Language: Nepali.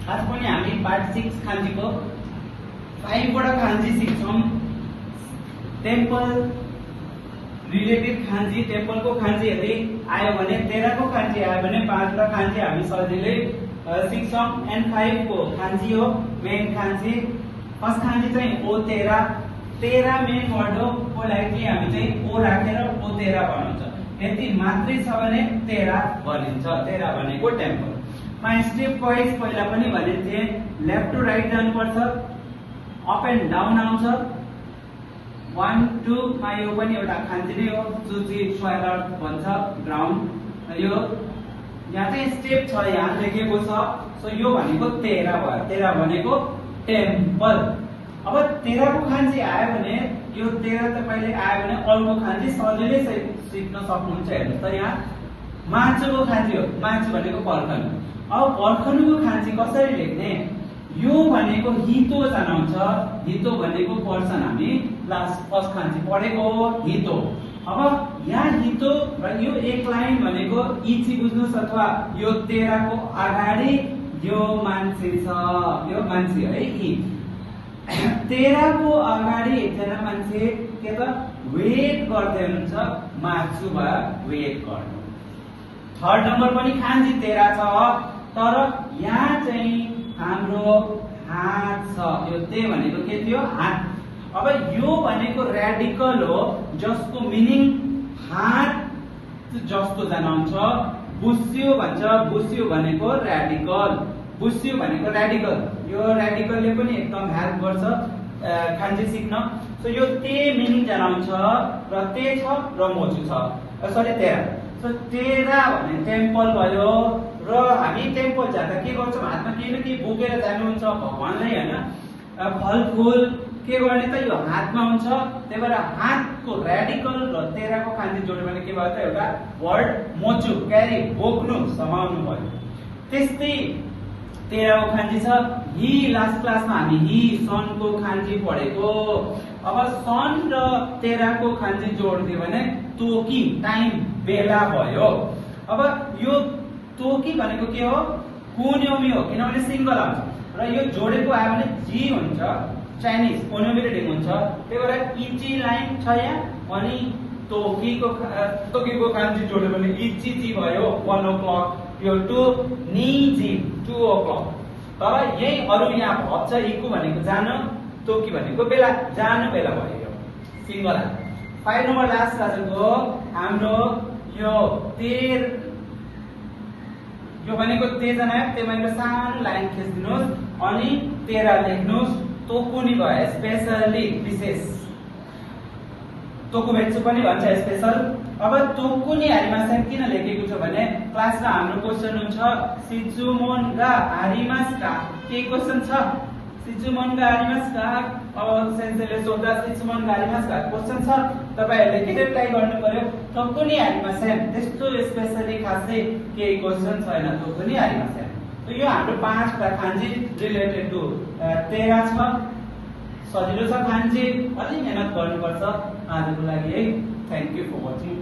आज पनि हामी पार्ट 6 खान्जीको 5 वटा खान्जी सिक्छौं। टेम्पल रिलेटेड खान्जी, टेम्पलको खान्जी यदि आयो भने 13 को खान्जी आयो भने 5 वटा खान्जी हामी सजिलै सिक्छौं। एन्ड 5 को खान्जी हो मेन खान्जी। फर्स्ट खान्जी चाहिँ ओ 13 मेन वर्ड हो। पोलाइटली हामी चाहिँ ओ राखेर ओ 13 बनाउँछ। यदि मात्रै छ भने 13 भनिन्छ। 13 भनेको टेम्पल। मा स्टेप वाइज पहिला पनि भने थिए लेफ्ट टु राइट जानुपर्छ, अप एन्ड डाउन आउँछ। 1 2 मा यो पनि एउटा खान्जी नै हो, चुची स्वाइलर भन्छ ग्राउन्ड। यो यहाँ चाहिँ स्टेप छ, यहाँ लेखेको छ। सो यो भनेको 13 भयो। 13 भनेको टेम्पल। अब 13 को खान्जी आयो भने यो 13 तपाईले आयो भने अरुको खान्जी सजिलै सिक्न सक्नुहुन्छ। हेर्नुस् त यहाँ मान्छेको खान्जी हो। मान्छे भनेको पर्खनु। अब पर्खनुको खान्जी कसरी लेख्ने? यो भनेको हितो जनाउँछ। हितो भनेको पर्सन हामी लास्ट फर्स्ट खान्जी पढेको हो हितो। अब यहाँ हितो र यो एक लाइन भनेको इची बुझ्नुस् अथवा यो 13 को अगाडि यो मान्छे छ, यो मान्छे है इ। 13 को अगाडि एकजना मान्छे के त वेट गर्दै हुनुहुन्छ, मार्छु भए वेट गर्नु। थर्ड नम्बर पनि खान्जी 13 छ, तर यहाँ चाहिँ हाम्रो हात छ। यो ते भनेको के थियो? हात। अब यो भनेको रेडिकल हो जसको मिनिङ हात जस्तो जनाउँछ। बुस्यो भन्छ। बुस्यो भनेको रेडिकल। बुस्यो भनेको रेडिकल। यो रेडिकलले पनि एकदम हेल्प गर्छ खान्जी सिक्न। सो यो ते मिनिङ जनाउँछ र ते छ र मोचु छ। सरी 13। सो 13 भने टेम्पल भयो। र हामी टेम्पल जाँदा के गर्छौं? हातमा केही न केही बोकेर जानुहुन्छ भगवानलाई हैन। फलफूल के गर्ने त यो हातमा हुन्छ। त्यही भएर हातको रेडिकल र 13 को खान्जी जोड्यो भने के भयो त? एउटा वर्ड मोचु, क्यारी, बोक्नु, समाउनु भयो। त्यस्तै 13 को खान्जी छ हि। लास्ट क्लासमा हामी हि सनको खान्जी पढेको। अब सन र 13 को खान्जी जोड्दियो भने तोकी, टाइम, बेला भयो। अब यो तोकी भनेको के हो? कुन्योमी हो, किनभने सिंगल आउँछ। र यो जोडेको आयो भने जी हुन्छ, चाइनिज कुन्योमी रिडिङ हुन्छ। त्यही भएर इची लाइन छ यहाँ। अनि तोकीको खान्जी जोड्यो भने इची जी भयो 1 o'clock। यो 2 नि जी 2 o'clock। तर यही अरु यहाँ भन्छ इकु भनेको जान, तोकी भनेको बेला, जान बेला भयो। यो सिंगल। 5 नम्बर लास्ट आजको हाम्रो यो 13 यो भनेको तेजना आयो। त्यही भएर सानो लाइन खिच्दिनुस् अनि 13 लेख्नुस्। तोकुनी भयो स्पेशली, विशेष। तोकुबेट्सु पनि भन्छ स्पेशल। अब तोकुनी हारिमासा किन लेखेको छ भने क्लासमा हाम्रो क्वेशन हुन्छ सिजुमोनगा हारिमासका। के क्वेशन छ? सिजुमोनगा हारिमासका। अब सेन्सेले सोध्दा सिजुमोनगा हारिमासका क्वेशन छ। तपाईहरुले के रिप्लाई गर्नु पर्यो? तोकुनी हारिमासा। त्यस्तो स्पेशली खासै केही क्वेशन छैन तोकुनी हारिमासा। तो यो हाम्रो 5 वटा खान्जी रिलेटेड टु 13 छ। सजिलो छ खान्जी, अलि मेहनत गर्नुपर्छ आजको लागि है। Thank you for watching.